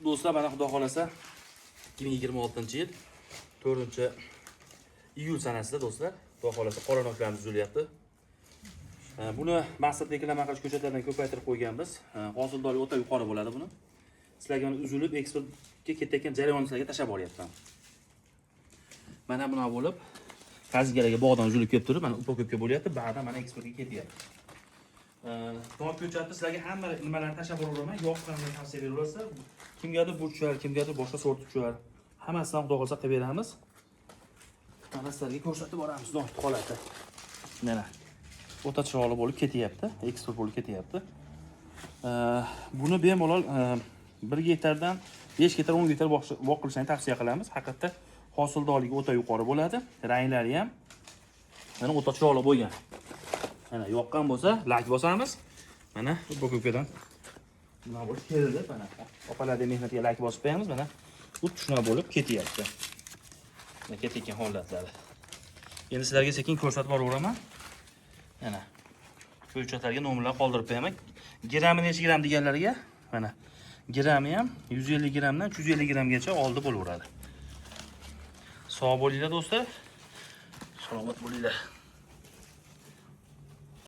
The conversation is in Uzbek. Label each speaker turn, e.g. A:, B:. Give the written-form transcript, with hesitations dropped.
A: Do'stlar, mana xudo xolasa 2026-yil 4-iyul sanasida do'stlar, xudo xolasa qora noklarimiz uzilyapti. Buni maqsadli nima qilish ko'chatlardan ko'paytirib qo'yganmiz. Hosildorligi o'ta yuqori bo'ladi buni. Sizlarga mana uzilib eksportga ketayotgan jarayonni sizlarga tashab olyapman. Mana buna bo'lib, qazigalarga bog'dan uzilib kelib turib, mana upa-ko'pga bo'lyapti, ba'dan mana eksportga ketyapti. Tok ko'chatni sizlarga hamma nimalarni tashab yuboraman, yoqqanini tavsiya beraverasizlar. Kimgadir bu tushar, kimgadir boshqa sort tushar. Hammasini xudo xolsa qilib beramiz. Mana sizlarga ko'rsatib boramiz do'st holati. Mana o'ta chiroyli bo'lib ketyapti, eksport bo'lib ketyapti. Buni bemalol 1 gektardan 5 gektar 10 gektar boq qilishni tavsiya qilamiz. Haqiqatda hosildorligi o'ta yuqori bo'ladi. Ranglari ham mana o'ta chiroyli bo'lgan. Mana yoqqan bo'lsa, like bosamiz. Mana bu ko'kkadan nima bo'lib keldi, mana opalarning mehnatiga like bosib qo'yamiz. Mana xuddi shunday bo'lib ketyapti. Mana ketayotgan holatlari. Endi sizlarga sekin ko'rsatib boraveraman. Mana ko'chatlarga nomerlar qoldirib qo'yaman. Grami necha gram deganlarga, mana grami ham 150 gramdan 350 gramgacha oldi bo'laveradi. Sog' bo'linglar do'stlar. Salomat bo'linglar.